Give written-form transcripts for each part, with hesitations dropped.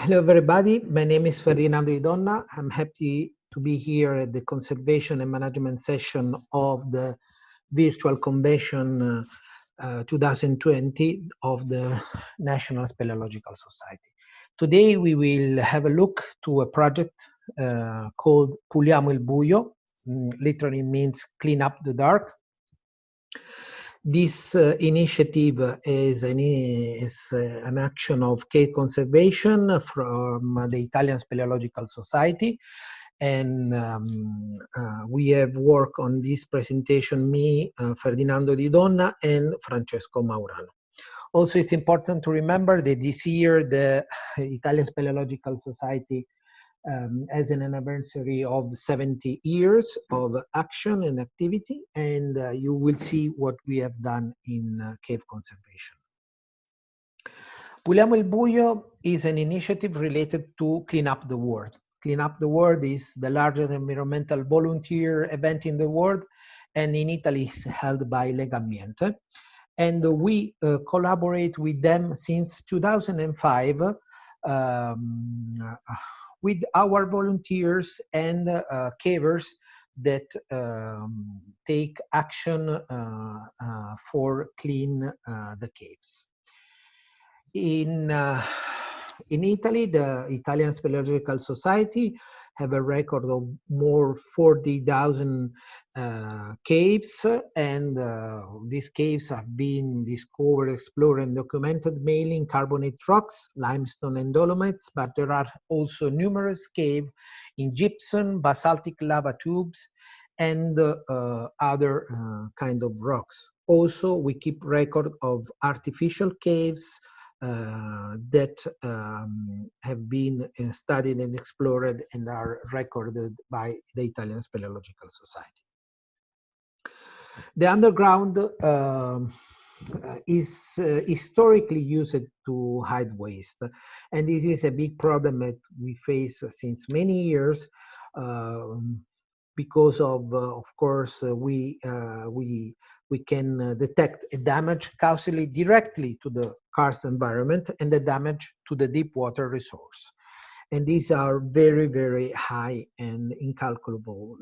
Hello, everybody. My name is Ferdinando Idonna. I'm happy to be here at the conservation and management session of the virtual convention 2020 of the National Speleological Society. Today, we will have a look to a project called Puliamo il Buio. Literally means clean up the dark. This initiative is an action of cave conservation from the Italian Speleological Society. And we have worked on this presentation, me, Ferdinando Di Donna, and Francesco Maurano. Also, it's important to remember that this year the Italian Speleological Society as an anniversary of 70 years of action and activity, and you will see what we have done in cave conservation. Puliamo il Buio is an initiative related to Clean Up the World. Clean Up the World is the largest environmental volunteer event in the world, and in Italy is held by Legambiente. And we collaborate with them since 2005 with our volunteers and cavers that take action for clean the caves. In Italy, the Italian Speleological Society have a record of more 40,000 caves, and these caves have been discovered, explored, and documented mainly in carbonate rocks, limestone, and dolomites, but there are also numerous caves in gypsum, basaltic lava tubes, and other kind of rocks. Also, we keep record of artificial caves that have been studied and explored and are recorded by the Italian Speleological Society. The underground is historically used to hide waste, and this is a big problem that we face since many years because of course, we can detect a damage causally directly to the karst environment and the damage to the deep water resource. And these are very, very high and incalculable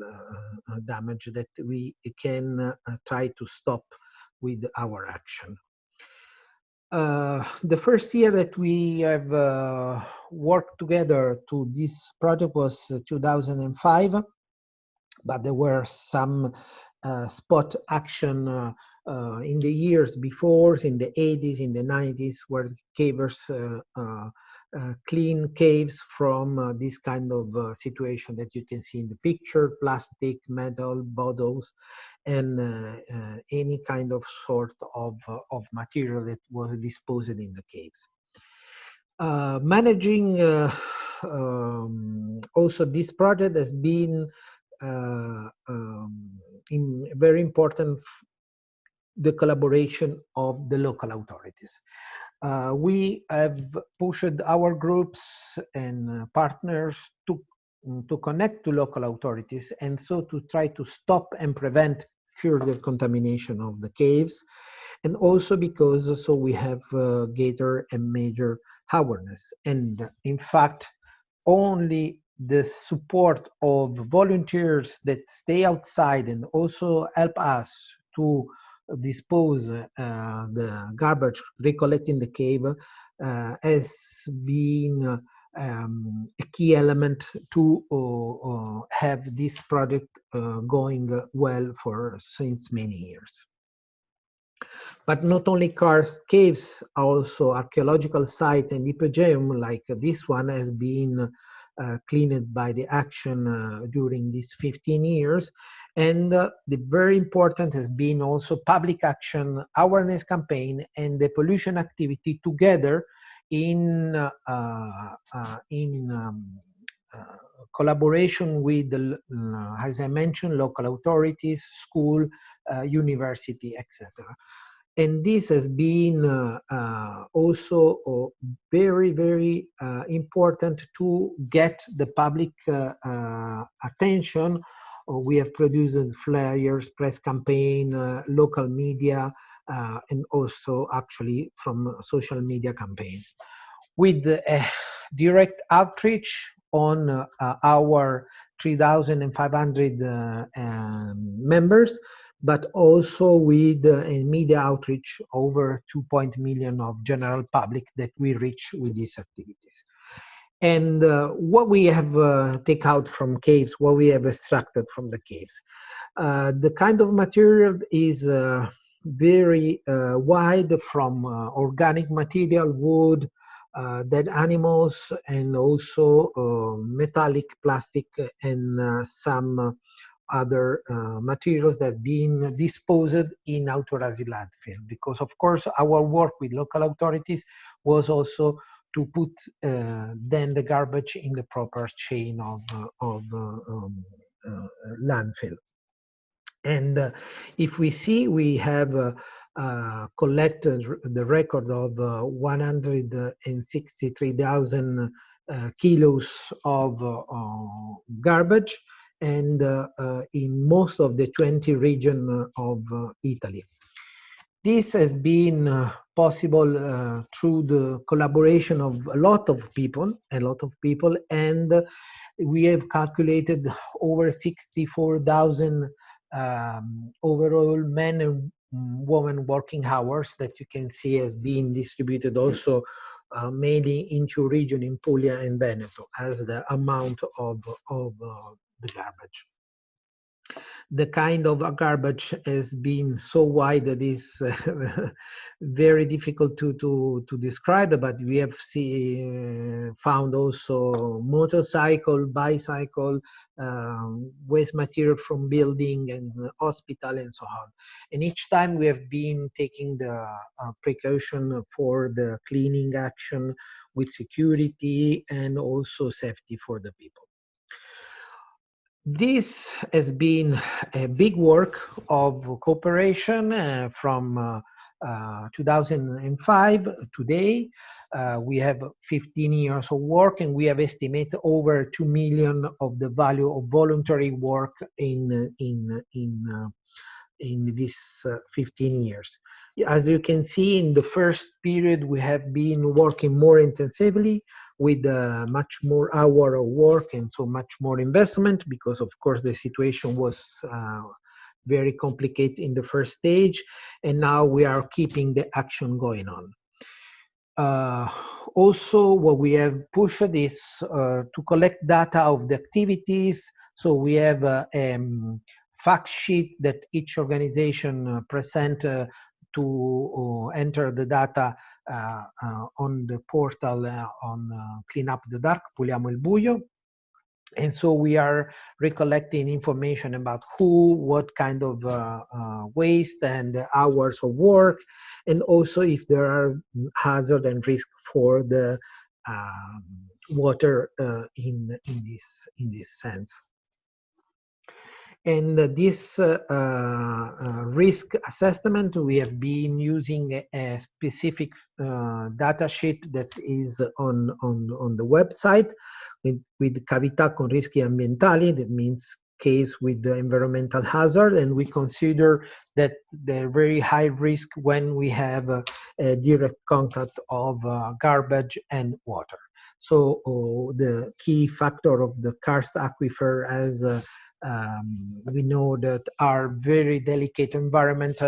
damage that we can try to stop with our action. The first year that we have worked together to this project was 2005. But there were some spot action in the years before, in the 80s, in the 90s, where cavers clean caves from this kind of situation that you can see in the picture: plastic, metal, bottles, and any kind of sort of material that was disposed in the caves. Managing also this project has been very important, the collaboration of the local authorities. We have pushed our groups and partners to connect to local authorities, and so to try to stop and prevent further contamination of the caves, and also because so we have gathered a major awareness. And in fact, only the support of volunteers that stay outside and also help us to dispose the garbage recollected in the cave has been a key element to have this project going well for since many years. But not only karst caves, also archaeological sites and hypogeum like this one has been cleaned by the action during these 15 years. And the very important has been also public action, awareness campaign, and the pollution activity together in collaboration with, as I mentioned, local authorities, school, university, etc. And this has been also very, very important to get the public attention. We have produced flyers, press campaign, local media, and also actually from social media campaign. With a direct outreach on our 3,500 members, but also with a media outreach over 2 million of general public that we reach with these activities. And what we have take out from caves, what we have extracted from the caves. The kind of material is very wide, from organic material, wood, dead animals, and also metallic, plastic, and some other materials that been disposed in Autorazi landfill. Because of course our work with local authorities was also to put then the garbage in the proper chain of landfill. And if we see, we have collected the record of 163,000 kilos of garbage, and in most of the 20 regions of Italy. This has been possible through the collaboration of a lot of people, and we have calculated over 64,000 overall men and women working hours that you can see has been distributed also mainly into region in Puglia and Veneto as the amount of the garbage. The kind of garbage has been so wide that is very difficult to describe, but we have found also motorcycle, bicycle, waste material from building and hospital and so on. And each time we have been taking the precaution for the cleaning action with security and also safety for the people. This has been a big work of cooperation from 2005 today. We have 15 years of work, and we have estimated over 2 million of the value of voluntary work in these 15 years. As you can see, in the first period, we have been working more intensively with much more hour of work and so much more investment, because of course the situation was very complicated in the first stage, and now we are keeping the action going on. Also, what we have pushed is to collect data of the activities. So we have a fact sheet that each organization present to enter the data on the portal on Clean Up the Dark, Puliamo il Buio. And so we are recollecting information about who, what kind of waste and hours of work, and also if there are hazard and risk for the water in this sense. And this risk assessment, we have been using a specific data sheet that is on the website with cavità con rischi ambientali. That means case with the environmental hazard, and we consider that they're very high risk when we have a direct contact of garbage and water. So the key factor of the karst aquifer, as we know, that are very delicate environment,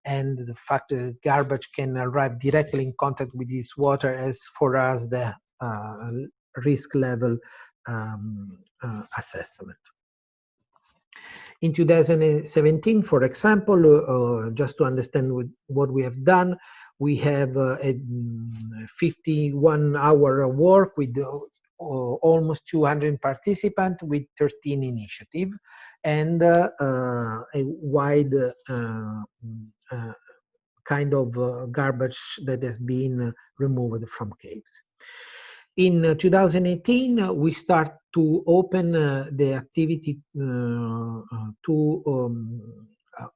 and the fact that garbage can arrive directly in contact with this water as for us the risk level assessment. In 2017, for example, just to understand what we have done, we have a 51-hour work with almost 200 participants with 13 initiatives, and a wide kind of garbage that has been removed from caves. In 2018, we start to open the activity to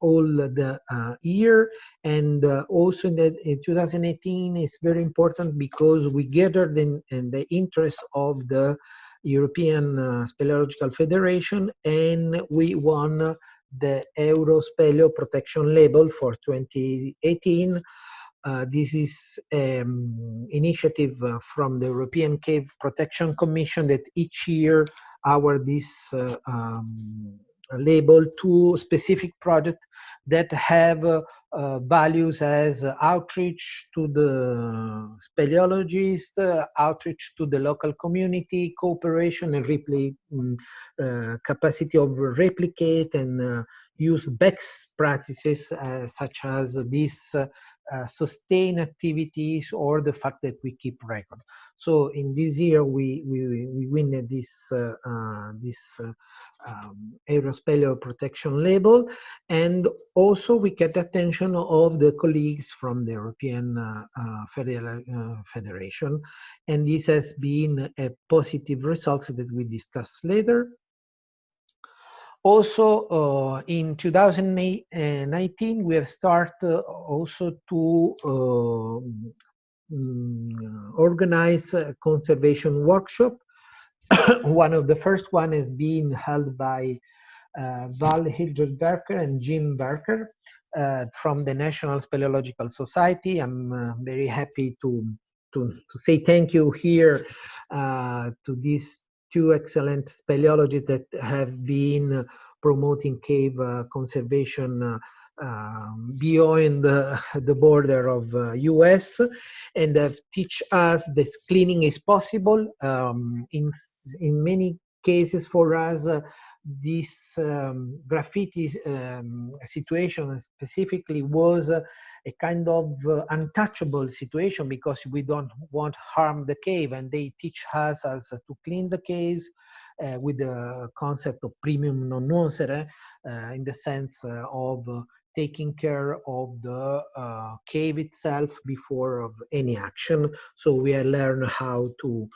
all the year, and also in 2018 is very important because we gathered in the interest of the European Speleological Federation, and we won the Euro Speleo Protection Label for 2018 This is initiative from the European Cave Protection Commission that each year award this label to specific projects that have values as outreach to the speleologists, outreach to the local community, cooperation and capacity of replicate and use best practices such as this sustain activities or the fact that we keep record. So in this year we win this aerospatial protection label, and also we get attention of the colleagues from the European Federation, and this has been a positive result that we discuss later. Also, in 2019, we have started also to organize a conservation workshop. One of the first one is being held by Val Hilderberger and Jim Barker from the National Speleological Society. I'm very happy to say thank you here to these two excellent speleologists that have been promoting cave conservation beyond the border of US, and have teach us that cleaning is possible. In many cases for us, this graffiti situation specifically was a kind of untouchable situation because we don't want to harm the cave, and they teach us as to clean the caves with the concept of primum non nocere, in the sense of taking care of the cave itself before of any action. So we learn how to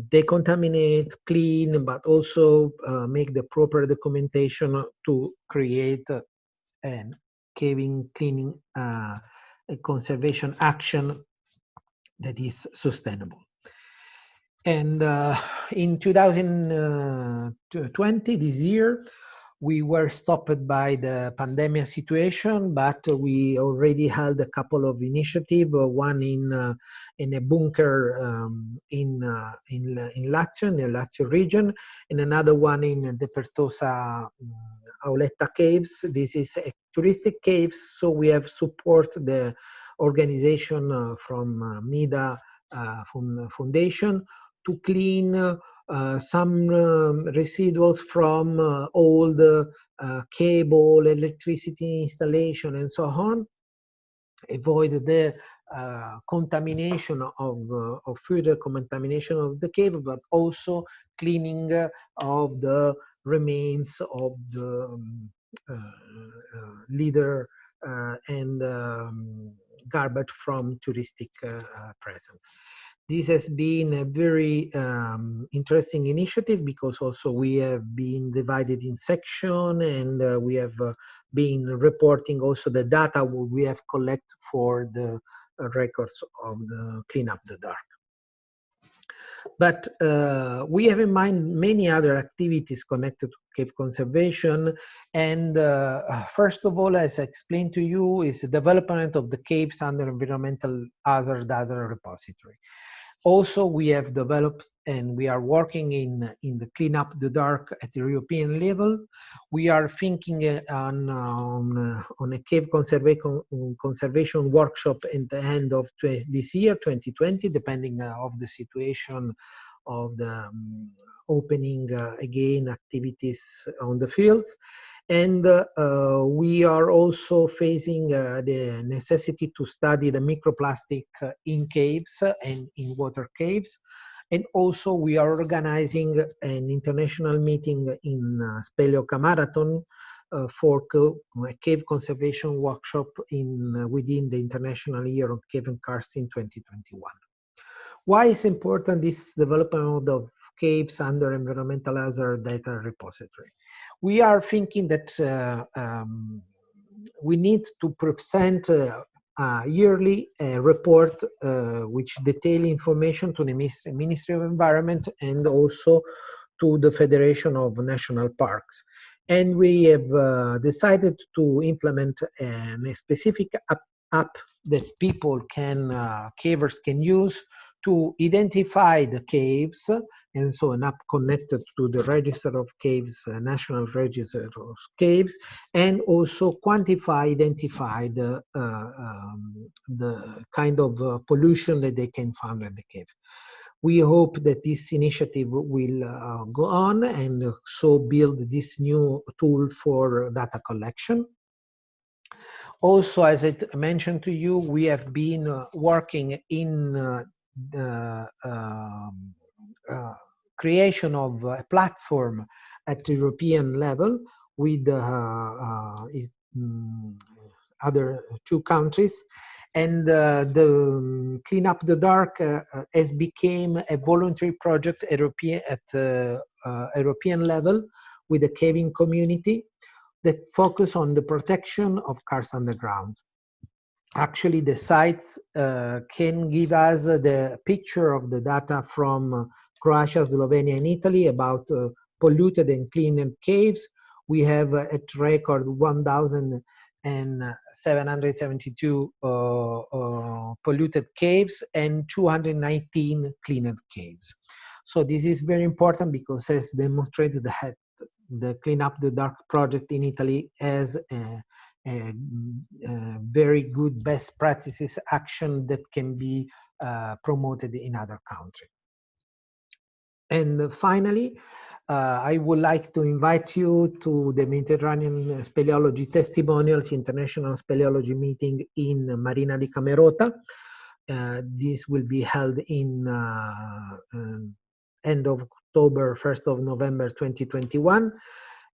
decontaminate, clean, but also make the proper documentation to create an caving cleaning conservation action that is sustainable. And in 2020, this year, we were stopped by the pandemic situation, but we already held a couple of initiatives. One in a bunker in Lazio, in the Lazio region, and another one in the Pertosa Auletta Caves. This is a touristic caves, so we have support the organization from MIDA Foundation to clean some residuals from old cable, electricity installation, and so on. Avoid the contamination of further contamination of the cave, but also cleaning of the remains of the litter and garbage from touristic presence. This has been a very interesting initiative because also we have been divided in section, and we have been reporting also the data we have collected for the records of the Clean Up the Dark. But we have in mind many other activities connected to cave conservation. And first of all, as I explained to you, is the development of the caves under environmental hazard data repository. Also, we have developed and we are working in the Clean Up the Dark at the European level. We are thinking on a cave conservation workshop at the end of this year, 2020, depending of the situation of the opening again activities on the fields. And we are also facing the necessity to study the microplastic in caves and in water caves. And also we are organizing an international meeting in Speleoca Marathon for a cave conservation workshop within the International Year of Cave and Karst in 2021. Why is important this development of caves under environmental hazard data repository? We are thinking that we need to present yearly report which detail information to the Ministry of Environment and also to the Federation of National Parks. And we have decided to implement a specific app that people cavers can use to identify the caves, and so an app connected to the Register of Caves, National Register of Caves, and also quantify, identify the kind of pollution that they can find at the cave. We hope that this initiative will go on and so build this new tool for data collection. Also, as I mentioned to you, we have been working in the creation of a platform at European level with other two countries. And the Clean Up the Dark has become a voluntary project at European level with the caving community that focus on the protection of cars underground. Actually, the sites can give us the picture of the data from Croatia, Slovenia, and Italy about polluted and cleaned caves. We have at record 1,772 polluted caves and 219 cleaned caves. So this is very important because as demonstrated that the Clean Up the Dark project in Italy has a very good best practices action that can be promoted in other countries. And finally, I would like to invite you to the Mediterranean Speleology Testimonials International Speleology Meeting in Marina di Camerota. This will be held in end of October, 1st of November 2021.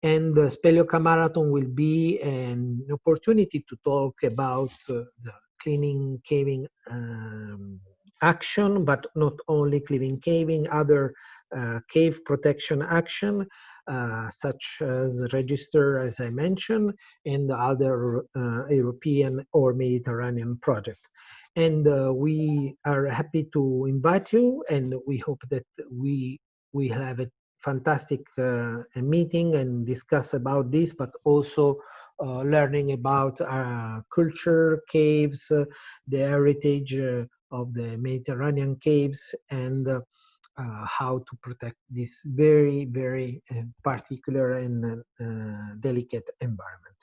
And the Speleoca Marathon will be an opportunity to talk about the cleaning caving action, but not only cleaning caving, other cave protection action, such as register, as I mentioned, and other European or Mediterranean projects. And we are happy to invite you, and we hope that we have a fantastic meeting and discuss about this, but also learning about culture, caves, the heritage of the Mediterranean caves, and how to protect this very, very particular and delicate environment.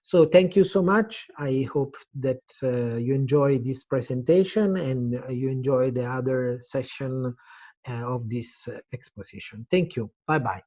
So thank you so much. I hope that you enjoy this presentation and you enjoy the other session of this exposition. Thank you. Bye-bye.